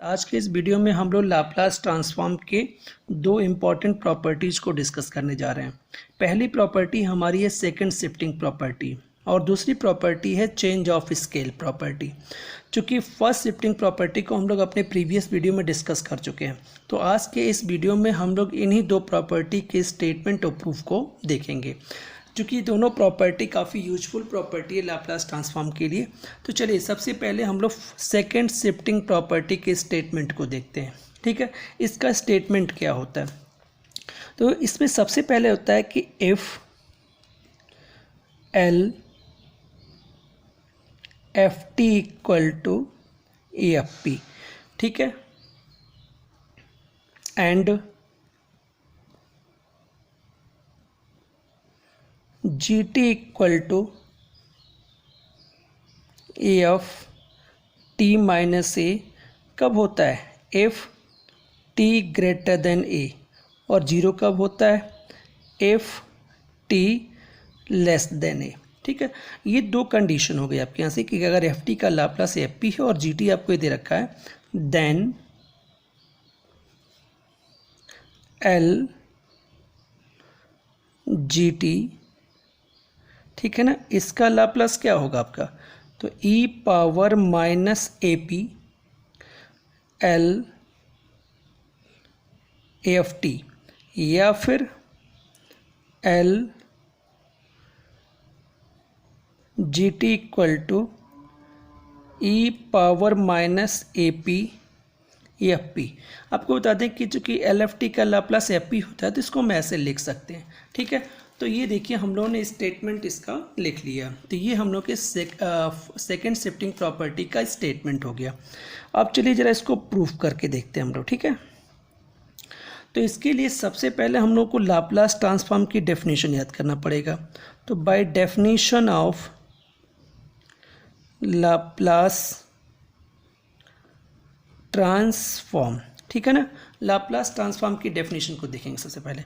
आज के इस वीडियो में हम लोग लाप्लास ट्रांसफॉर्म के दो इम्पॉर्टेंट प्रॉपर्टीज़ को डिस्कस करने जा रहे हैं। पहली प्रॉपर्टी हमारी है सेकंड शिफ्टिंग प्रॉपर्टी और दूसरी प्रॉपर्टी है चेंज ऑफ स्केल प्रॉपर्टी। चूँकि फर्स्ट शिफ्टिंग प्रॉपर्टी को हम लोग अपने प्रीवियस वीडियो में डिस्कस कर चुके हैं, तो आज के इस वीडियो में हम लोग इन्हीं दो प्रॉपर्टी के स्टेटमेंट और प्रूफ को देखेंगे। चूँकि दोनों प्रॉपर्टी काफ़ी यूजफुल प्रॉपर्टी है लाप्लास ट्रांसफॉर्म के लिए, तो चलिए सबसे पहले हम लोग सेकंड शिफ्टिंग प्रॉपर्टी के स्टेटमेंट को देखते हैं। ठीक है, इसका स्टेटमेंट क्या होता है? तो इसमें सबसे पहले होता है कि if L F T equal to A F P, ठीक है, and G T equal to A F T minus A कब होता है? F T greater than A. और जीरो कब होता है? F T less than A. ठीक है, ये दो कंडीशन हो गई आपके यहाँ से कि अगर एफ टी का लाप्लास एफ पी है और जी टी आपको ये दे रखा है, देन एल जी टी, ठीक है ना, इसका लाप्लास क्या होगा आपका? तो E power minus A P L F T, या फिर L G T equal to E power minus A P F P. आपको बता दें कि चूँकि एल एफ टी का लाप्लास एफ पी होता है, तो इसको हम ऐसे लिख सकते हैं। ठीक है, तो ये देखिए हम लोगों ने स्टेटमेंट इसका लिख लिया। तो ये हम लोग के सेकंड शिफ्टिंग प्रॉपर्टी का स्टेटमेंट हो गया। अब चलिए ज़रा इसको प्रूफ करके देखते हैं हम लोग। ठीक है, तो इसके लिए सबसे पहले हम लोग को लाप्लास ट्रांसफॉर्म की डेफिनेशन याद करना पड़ेगा। तो by definition of Laplace transform, ठीक है ना, लाप्लास ट्रांसफॉर्म की डेफिनेशन को देखेंगे सबसे पहले।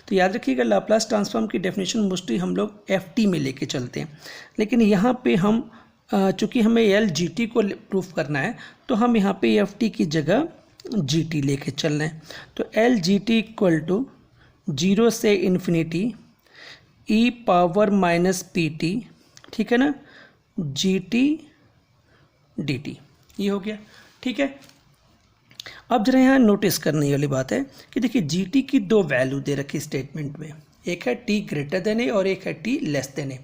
तो याद रखिएगा लाप्लास ट्रांसफॉर्म की डेफिनेशन मोस्टली हम लोग एफ टी में लेके चलते हैं, लेकिन यहाँ पे हम चूँकि हमें एल जी टी को प्रूफ करना है, तो हम यहाँ पे एफ टी की जगह जी टी लेके चल रहे हैं। तो L G T equal to zero से infinity e power minus P t, ठीक है ना, जी टी डी टी, ये हो गया। ठीक है, अब जरा यहाँ नोटिस करने वाली बात है कि देखिए जी टी की दो वैल्यू दे रखी स्टेटमेंट में, एक है टी ग्रेटर देन ए और एक है टी लेस देन ए।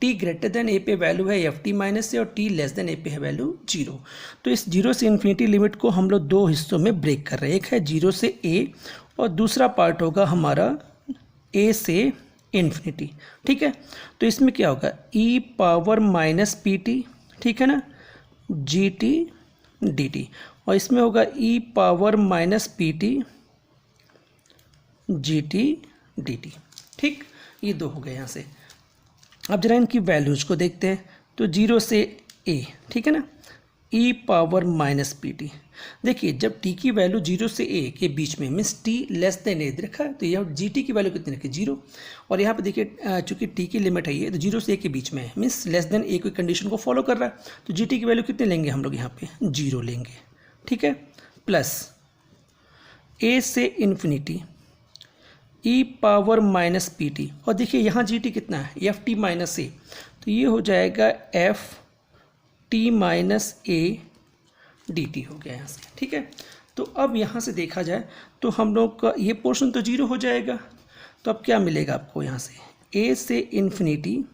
टी ग्रेटर देन ए पे वैल्यू है एफ टी माइनस ए और टी लेस देन ए पे है वैल्यू जीरो। तो इस जीरो से इन्फिनिटी लिमिट को हम लोग दो हिस्सों में ब्रेक कर रहे हैं, एक है जीरो से ए और दूसरा पार्ट होगा हमारा ए से इन्फिनिटी। ठीक है, तो इसमें क्या होगा? E power minus P t, ठीक है ना, जी टी डी टी, और इसमें होगा E power minus P T G T D T. ठीक, ये दो हो गए यहाँ से। अब जरा इनकी वैल्यूज को देखते हैं। तो जीरो से ए, ठीक है ना, ई पावर माइनस पी टी। देखिए जब टी की वैल्यू जीरो से ए के बीच में मीन्स टी लेस देन ए रखा है, तो यह जी टी की वैल्यू कितनी रखी? जीरो। और यहाँ पे देखिए चूँकि टी की लिमिट है ये, तो जीरो से ए के बीच में है मीन्स लेस देन ए कोई कंडीशन को फॉलो कर रहा है, तो जी टी की वैल्यू कितनी लेंगे हम लोग? यहाँ पे जीरो लेंगे। ठीक है, प्लस ए से infinity e power minus P T, और देखिए यहाँ जी टी कितना है? एफ टी माइनस ए, तो ये हो जाएगा F T minus A D T हो गया यहाँ से। ठीक है, तो अब यहाँ से देखा जाए तो हम लोग का ये पोर्शन तो जीरो हो जाएगा। तो अब क्या मिलेगा आपको यहाँ से? ए से infinity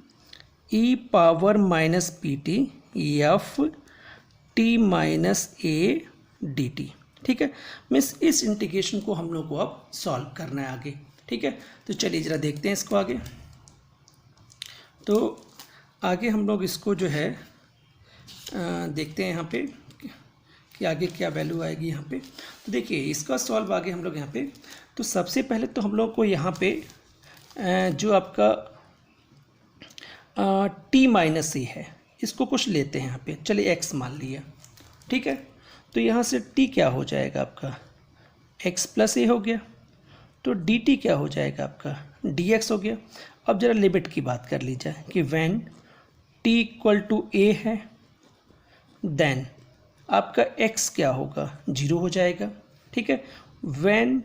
e power minus P T F T minus A D T. ठीक है, मीन्स इस इंटीग्रेशन को हम लोग को अब सॉल्व करना है आगे। ठीक है, तो चलिए ज़रा देखते हैं इसको आगे। तो आगे हम लोग इसको जो है देखते हैं यहाँ पे कि आगे क्या वैल्यू आएगी यहाँ पे। तो देखिए इसका सॉल्व आगे हम लोग यहाँ पे, तो सबसे पहले तो हम लोग को यहाँ पे जो आपका टी माइनस ए है, इसको कुछ लेते हैं यहाँ पे। चलिए एक्स मान लिया। ठीक है, तो यहाँ से टी क्या हो जाएगा आपका? एक्स प्लस ए हो गया। तो डी टी क्या हो जाएगा आपका? डी एक्स हो गया। अब ज़रा लिमिट की बात कर ली जाए कि व्हेन टी इक्वल टू ए है देन आपका x क्या होगा, 0 हो जाएगा। ठीक है, when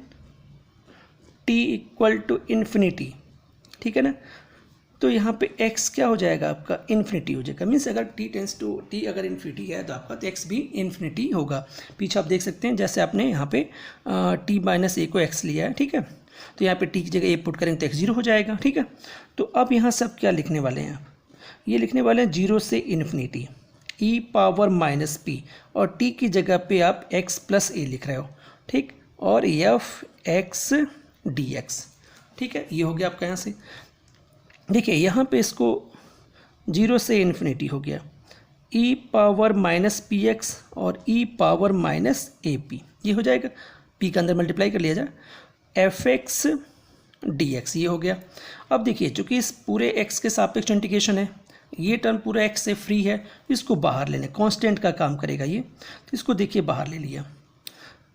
t equal to infinity, ठीक है ना, तो यहाँ पे x क्या हो जाएगा आपका, इन्फिनिटी हो जाएगा। मीन्स अगर t टेंस टू t अगर इन्फिनिटी है तो आपका तो x भी इन्फिनिटी होगा। पीछे आप देख सकते हैं जैसे आपने यहाँ पे t माइनस ए को x लिया है, ठीक है, तो यहाँ पे t की जगह a पुट करेंगे तो x 0 हो जाएगा। ठीक है, तो अब यहाँ सब क्या लिखने वाले हैं आप, ये लिखने वाले हैं 0 से infinity e power minus p, और t की जगह पे आप x प्लस a लिख रहे हो। ठीक, और एफ एक्स डी एक्स। ठीक है, ये हो गया आपका यहाँ से। देखिए यहाँ पे इसको 0 से इन्फिनिटी हो गया, e power minus P x और e power minus A P, ये हो जाएगा, p का अंदर मल्टीप्लाई कर लिया जाए, एफ एक्स डी एक्स, ये हो गया। अब देखिए चूँकि इस पूरे x के सापेक्ष इंटीग्रेशन है, ये टर्म पूरा x से फ्री है, इसको बाहर लेने, कांस्टेंट का काम करेगा ये, तो इसको देखिए बाहर ले लिया,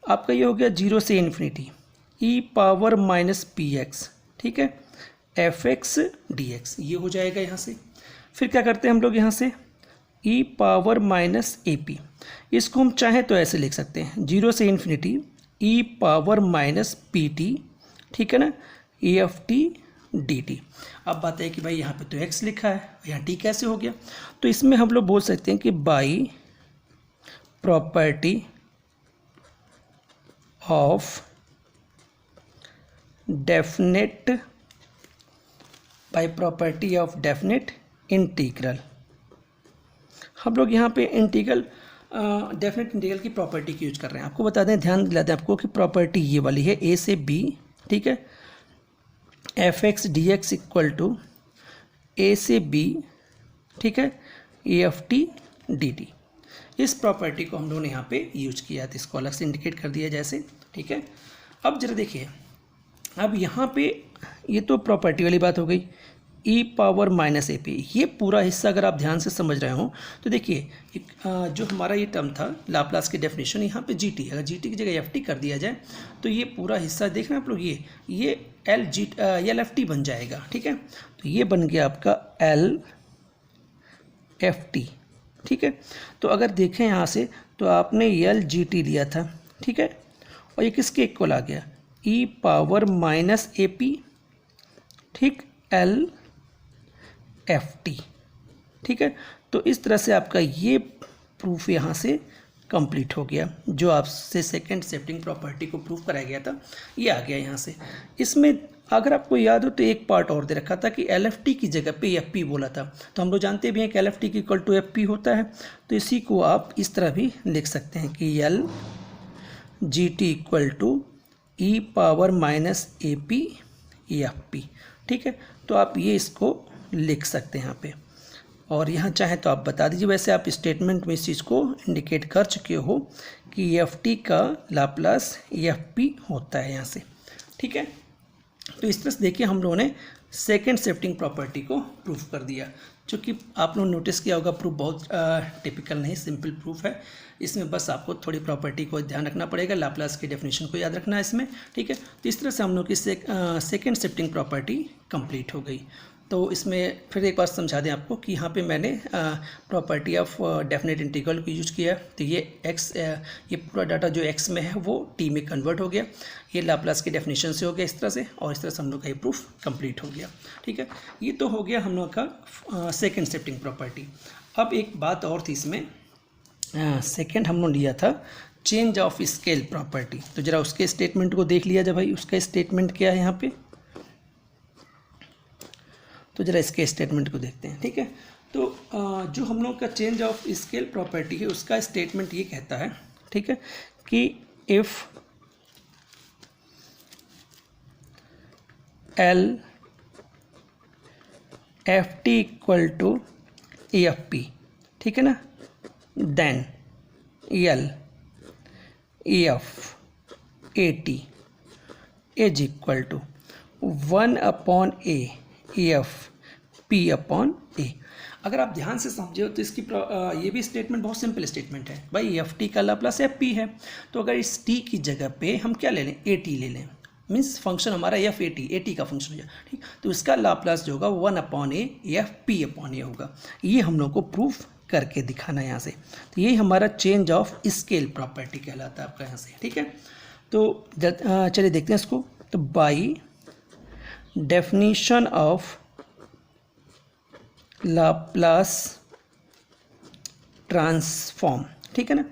आपका ये हो गया 0 से infinity e power minus P x, ठीक है, एफ एक्स डी एक्स, ये हो जाएगा यहाँ से। फिर क्या करते हैं हम लोग यहाँ से, e power minus A P, इसको हम चाहें तो ऐसे लिख सकते हैं, 0 से infinity e power minus P t, ठीक है ना, ए एफ टी डी टी। अब बात है कि भाई यहाँ पे तो x लिखा है, यहाँ t कैसे हो गया, तो इसमें हम लोग बोल सकते हैं कि by property of definite, by property of definite integral, हम लोग यहाँ पे इंटीग्रल डेफिनेट इंटीग्रल की प्रॉपर्टी की यूज कर रहे हैं। आपको बता दें, ध्यान दिलाते हैं आपको कि प्रॉपर्टी ये वाली है, a से b, ठीक है, F X D X equal to A से b, ठीक है, A F T D T. इस प्रॉपर्टी को हम लोगों ने यहाँ पे यूज किया है, तो इसको अलग से इंडिकेट कर दिया जैसे। ठीक है, अब जरा देखिए, अब यहाँ पे ये तो प्रॉपर्टी वाली बात हो गई, e power minus A P, ये पूरा हिस्सा अगर आप ध्यान से समझ रहे हो तो देखिए जो हमारा ये टर्म था लाप्लास की डेफिनेशन, यहाँ पे gt, अगर gt की जगह ft कर दिया जाए तो ये पूरा हिस्सा देख रहे हैं आप लोग, ये एल एफ टी बन जाएगा। ठीक है, तो ये बन गया आपका एल एफ टी। ठीक है, तो अगर देखें यहाँ से तो आपने एल जी टी लिया था, ठीक है, और ये किसके इक्वल आ गया, e power minus A P, ठीक, एल एफ टी। ठीक है, तो इस तरह से आपका ये प्रूफ यहाँ से कंप्लीट हो गया, जो आपसे सेकंड शिफ्टिंग प्रॉपर्टी को प्रूफ कराया गया था, ये आ गया यहाँ से। इसमें अगर आपको याद हो तो एक पार्ट और दे रखा था कि एल एफ टी की जगह पे एफ पी बोला था, तो हम लोग जानते भी हैं कि एल एफ टी की इक्वल टू एफ पी होता है, तो इसी को आप इस तरह भी लिख सकते हैं कि L G T equal to E power minus A P F P. ठीक है, तो आप ये इसको लिख सकते हैं यहाँ पे, और यहाँ चाहे तो आप बता दीजिए, वैसे आप स्टेटमेंट में इस चीज़ को इंडिकेट कर चुके हो कि एफ टी का लाप्लास एफ पी होता है यहाँ से। ठीक है, तो इस तरह से देखिए हम लोगों ने सेकेंड शिफ्टिंग प्रॉपर्टी को प्रूफ कर दिया, जो कि आप लोगों ने नोटिस किया होगा प्रूफ बहुत टिपिकल नहीं, सिंपल प्रूफ है। इसमें बस आपको थोड़ी प्रॉपर्टी को ध्यान रखना पड़ेगा, लाप्लास की डेफिनेशन को याद रखना है इसमें। ठीक है, तो इस तरह से हम लोग की सेकेंड शिफ्टिंग प्रॉपर्टी कंप्लीट हो गई। तो इसमें फिर एक बार समझा दें आपको कि यहाँ पे मैंने प्रॉपर्टी ऑफ डेफिनेट इंटीग्रल को यूज किया, तो ये x, ये पूरा डाटा जो x में है वो t में कन्वर्ट हो गया, ये लाप्लास की डेफिनेशन से हो गया इस तरह से, और इस तरह से हम लोग का ये प्रूफ कंप्लीट हो गया। ठीक है, ये तो हो गया हम लोग का सेकेंड शिफ्टिंग प्रॉपर्टी। अब एक बात और थी इसमें, सेकेंड हम लोग लिया था चेंज ऑफ स्केल प्रॉपर्टी, तो ज़रा उसके स्टेटमेंट को देख लिया जाए भाई, उसका स्टेटमेंट क्या है यहाँ पे, तो ज़रा इसके स्टेटमेंट को देखते हैं। ठीक है, तो जो हम लोग का चेंज ऑफ स्केल प्रॉपर्टी है उसका स्टेटमेंट ये कहता है, ठीक है, कि if L F T equal to A F P, ठीक है ना, then L A F A T is equal to 1/a F P upon A. अगर आप ध्यान से समझे हो तो इसकी ये भी स्टेटमेंट बहुत सिंपल स्टेटमेंट है भाई, एफ टी का लाप्लास एफ पी है, तो अगर इस टी की जगह पे हम क्या ले लें, ए टी ले लें, मीन्स फंक्शन हमारा एफ ए टी का फंक्शन हो जाए। ठीक, तो इसका लाप्लास जो होगा 1/a एफ पी अपॉन ए होगा। ये हम लोग को प्रूफ करके दिखाना यहाँ से। तो यही हमारा चेंज ऑफ स्केल प्रॉपर्टी कहलाता है आपका यहाँ से, ठीक है। तो चलिए देखते हैं इसको। तो by definition of Laplace transform, ठीक है ना।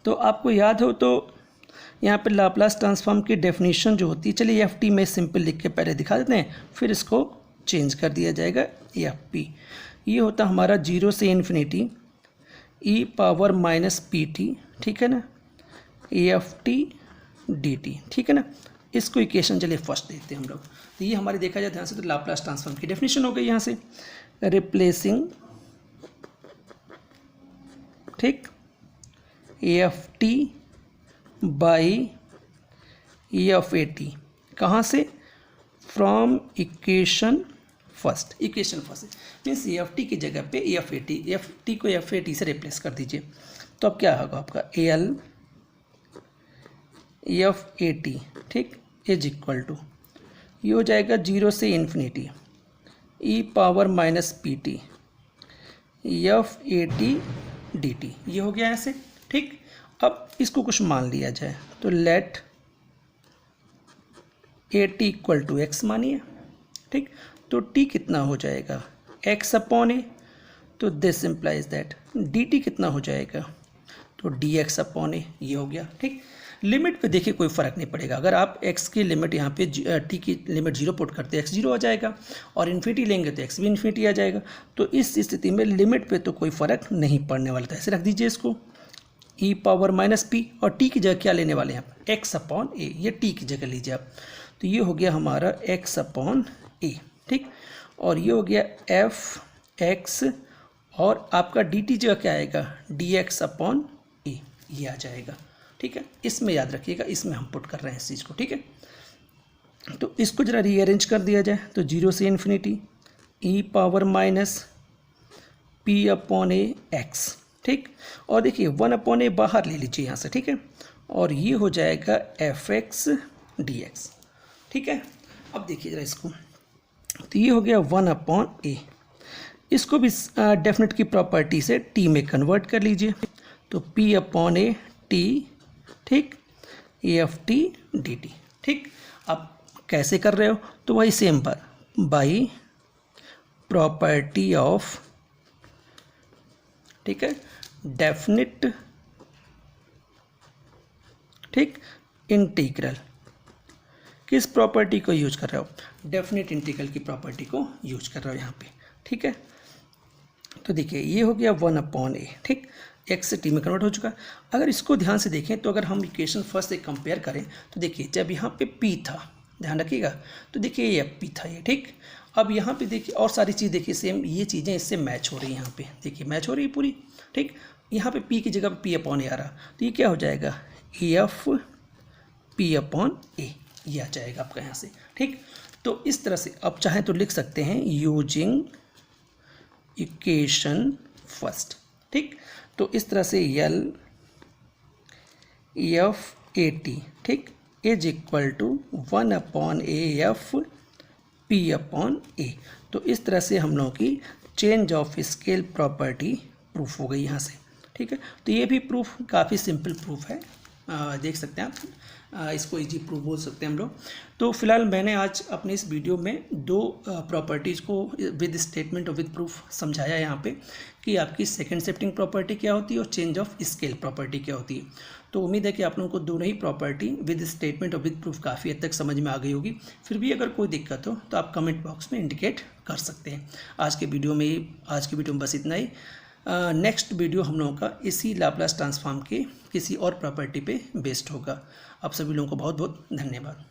तो आपको याद हो तो यहाँ पे लाप्लास ट्रांसफॉर्म की डेफिनेशन जो होती है, चलिए एफ टी में सिंपल लिख के पहले दिखा देते हैं, फिर इसको चेंज कर दिया जाएगा एफ पी। ये होता हमारा 0 से infinity e power minus P t, ठीक है ना, एफ टी डी टी, ठीक है ना। इसको इक्वेशन चलिए फर्स्ट देखते हैं हम लोग। तो ये हमारे देखा जाए ध्यान से, तो लाप्लास ट्रांसफॉर्म की डेफिनेशन हो गई यहाँ से, रिप्लेसिंग, ठीक, F T by F A T, कहाँ से, from equation first. Equation first means F T की जगह पे एफ टी को एफ ए टी से रिप्लेस कर दीजिए। तो अब क्या होगा आपका एल एफ ए टी, ठीक, इज इक्वल टू, ये हो जाएगा 0 से infinity e power minus P T F A T D T, ये हो गया ऐसे, ठीक। अब इसको कुछ मान लिया जाए, तो let A T equal to X मानिए, ठीक। तो टी कितना हो जाएगा, एक्स अपॉन ए, तो this implies that D T कितना हो जाएगा, तो डी एक्स अपॉन ए, ये हो गया, ठीक। लिमिट पे देखिए कोई फ़र्क नहीं पड़ेगा। अगर आप x की लिमिट यहाँ पे t की लिमिट 0 पुट करते हैं x 0 आ जाएगा, और इन्फिनिटी लेंगे तो x भी इन्फिनिटी आ जाएगा। तो इस स्थिति में लिमिट पे तो कोई फ़र्क नहीं पड़ने वाला था। ऐसे रख दीजिए इसको, e पावर माइनस पी, और t की जगह क्या लेने वाले हैं आप, x अपॉन ए, ये t की जगह लीजिए आप। तो ये हो गया हमारा x अपॉन ए, ठीक। और ये हो गया एफ एक्स, और आपका डी टी जगह क्या आएगा, डी एक्स अपॉन ए, ये आ जाएगा, ठीक है। इसमें याद रखिएगा, इसमें हम पुट कर रहे हैं इस चीज़ को, ठीक है। तो इसको जरा रीअरेंज कर दिया जाए, तो 0 से infinity e power minus P upon ए एक्स, ठीक। और देखिए 1 अपॉन ए बाहर ले लीजिए यहाँ से, ठीक है। और ये हो जाएगा एफ एक्स डी एक्स, ठीक है। अब देखिए जरा इसको, तो ये हो गया 1 अपॉन ए, इसको भी डेफिनेट की प्रॉपर्टी से टी में कन्वर्ट कर लीजिए, तो पी अपॉन ए टी, ठीक, एफ टी डी टी, ठीक। आप कैसे कर रहे हो, तो वही सेम पर बाई प्रॉपर्टी ऑफ, ठीक है, डेफिनिट, ठीक, इंटीग्रल, किस प्रॉपर्टी को यूज कर रहे हो, डेफिनिट इंटीग्रल की प्रॉपर्टी को यूज कर रहे हो यहाँ पे, ठीक है। तो देखिए ये हो गया 1 अपॉन ए, ठीक, एक्स से टी में कन्वर्ट हो चुका। अगर इसको ध्यान से देखें, तो अगर हम इक्वेशन फर्स्ट से कंपेयर करें, तो देखिए जब यहाँ पे पी था, ध्यान रखिएगा, तो देखिए ये पी था ये, ठीक। अब यहाँ पे देखिए और सारी चीज़ देखिए सेम, ये चीज़ें इससे मैच हो रही हैं, यहाँ पे देखिए मैच हो रही है पूरी, ठीक। यहाँ पे पी की जगह पी अपॉन ए आ रहा, तो ये क्या हो जाएगा, एफ पी अपॉन ए, ये आ जाएगा आपका यहाँ से, ठीक। तो इस तरह से आप चाहें तो लिख सकते हैं यूजिंग इक्वेशन फर्स्ट, ठीक। तो इस तरह से यल एफ ए टी, ठीक, is equal to 1 upon A F P upon A. तो इस तरह से हम लोगों की change of scale property proof हो गई यहाँ से, ठीक है। तो ये भी प्रूफ काफ़ी सिंपल प्रूफ है, देख सकते हैं आप, इसको इजी प्रूफ बोल सकते हैं हम लोग। तो फिलहाल मैंने आज अपने इस वीडियो में 2 प्रॉपर्टीज़ को विद स्टेटमेंट और विद प्रूफ समझाया यहाँ पे, कि आपकी सेकंड शिफ्टिंग प्रॉपर्टी क्या होती है और चेंज ऑफ स्केल प्रॉपर्टी क्या होती है। तो उम्मीद है कि आप लोगों को दोनों ही प्रॉपर्टी विद स्टेटमेंट और विद प्रूफ काफ़ी हद तक समझ में आ गई होगी। फिर भी अगर कोई दिक्कत हो तो आप कमेंट बॉक्स में इंडिकेट कर सकते हैं। आज की वीडियो में बस इतना ही। नेक्स्ट वीडियो हम लोगों का इसी लाप्लास ट्रांसफॉर्म के किसी और प्रॉपर्टी पे बेस्ड होगा। आप सभी लोगों को बहुत बहुत धन्यवाद।